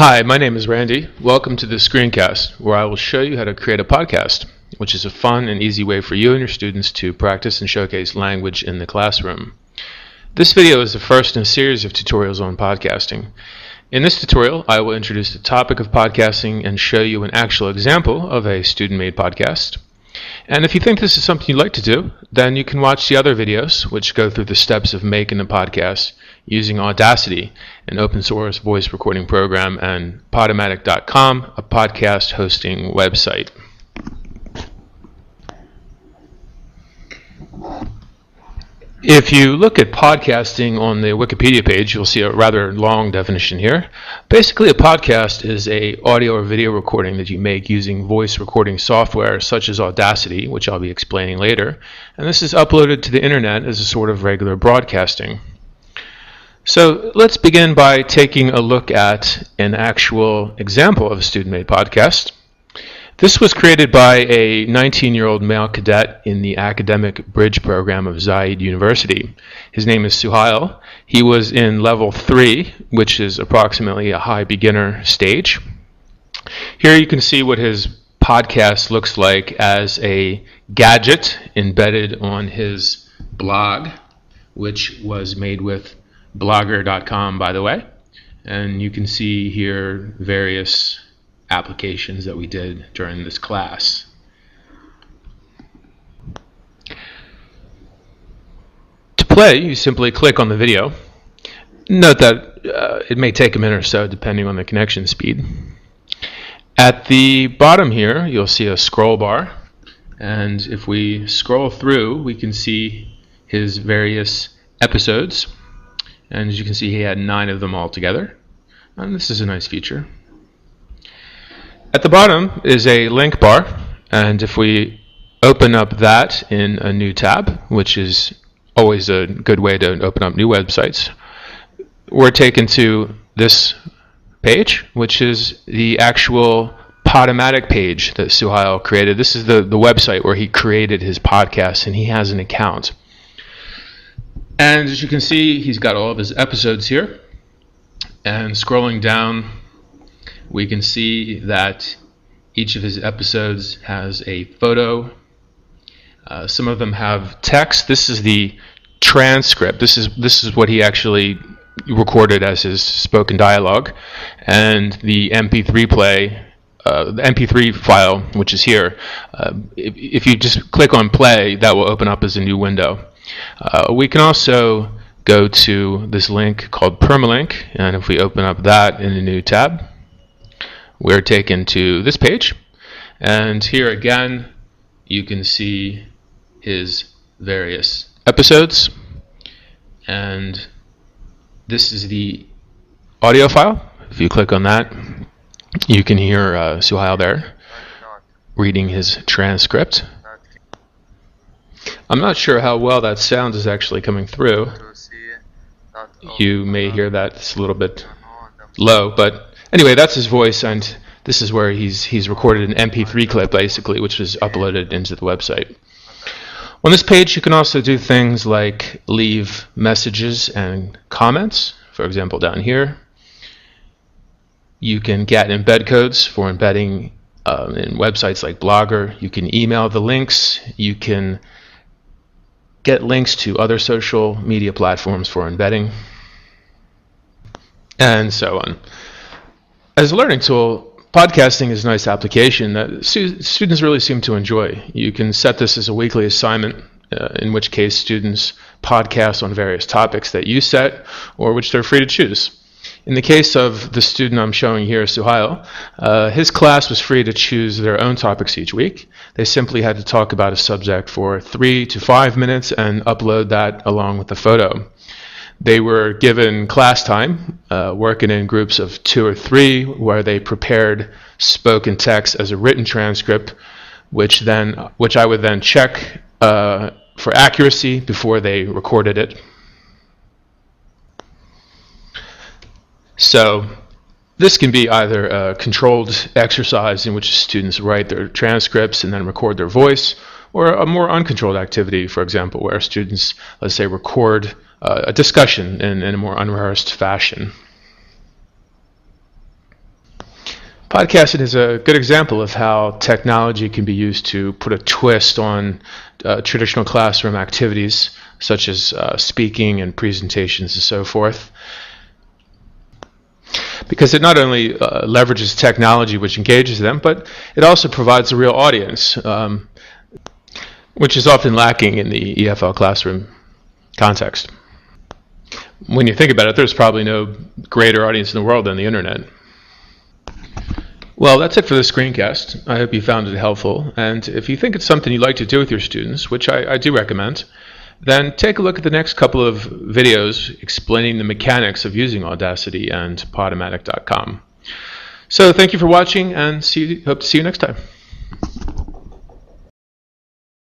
Hi, my name is Randy. Welcome to this screencast where I will show you how to create a podcast, which is a fun and easy way for you and your students to practice and showcase language in the classroom. This video is the first in a series of tutorials on podcasting. In this tutorial, I will introduce the topic of podcasting and show you an actual example of a student-made podcast. And if you think this is something you'd like to do, then you can watch the other videos which go through the steps of making a podcast using Audacity, an open source voice recording program, and Podomatic.com, a podcast hosting website. If you look at podcasting on the Wikipedia page, you'll see a rather long definition here. Basically, a podcast is an audio or video recording that you make using voice recording software such as Audacity, which I'll be explaining later. And this is uploaded to the internet as a sort of regular broadcasting. So let's begin by taking a look at an actual example of a student-made podcast. This was created by a 19-year-old male cadet in the academic bridge program of Zayed University. His name is Suhail. He was in level 3, which is approximately a high beginner stage. Here you can see what his podcast looks like as a gadget embedded on his blog, which was made with blogger.com, by the way. And you can see here various applications that we did during this class. To play, you simply click on the video. Note that it may take a minute or so depending on the connection speed. At the bottom here, you'll see a scroll bar, and if we scroll through, we can see his various episodes, and as you can see, he had 9 of them all together, and this is a nice feature. At the bottom is a link bar, and if we open up that in a new tab, which is always a good way to open up new websites, we're taken to this page, which is the actual Podomatic page that Suhail created. This is the website where he created his podcast, and he has an account. And as you can see, he's got all of his episodes here, and scrolling down, we can see that each of his episodes has a photo. Some of them have text. This is the transcript. This is what he actually recorded as his spoken dialogue. And the MP3 file, which is here, if you just click on play, that will open up as a new window. We can also go to this link called Permalink, and if we open up that in a new tab, we're taken to this page, and here again you can see his various episodes, and this is the audio file. If you click on that, you can hear Suhail there reading his transcript. I'm not sure how well that sound is actually coming through. You may hear that it's a little bit low, but anyway, that's his voice, and this is where he's recorded an MP3 clip, basically, which was uploaded into the website. On this page, you can also do things like leave messages and comments. For example, down here, you can get embed codes for embedding in websites like Blogger. You can email the links. You can get links to other social media platforms for embedding, and so on. As a learning tool, podcasting is a nice application that students really seem to enjoy. You can set this as a weekly assignment, in which case students podcast on various topics that you set or which they're free to choose. In the case of the student I'm showing here, Suhail, his class was free to choose their own topics each week. They simply had to talk about a subject for 3 to 5 minutes and upload that along with the photo. They were given class time, working in groups of 2 or 3, where they prepared spoken text as a written transcript, which I would then check for accuracy before they recorded it. So this can be either a controlled exercise in which students write their transcripts and then record their voice, or a more uncontrolled activity, for example, where students, let's say, record a discussion in a more unrehearsed fashion. Podcasting is a good example of how technology can be used to put a twist on traditional classroom activities, such as speaking and presentations and so forth. Because it not only leverages technology which engages them, but it also provides a real audience, which is often lacking in the EFL classroom context. When you think about it, there's probably no greater audience in the world than the internet. Well, that's it for this screencast. I hope you found it helpful, and if you think it's something you'd like to do with your students, which I do recommend, then take a look at the next couple of videos explaining the mechanics of using Audacity and Podomatic.com. So thank you for watching, and hope to see you next time.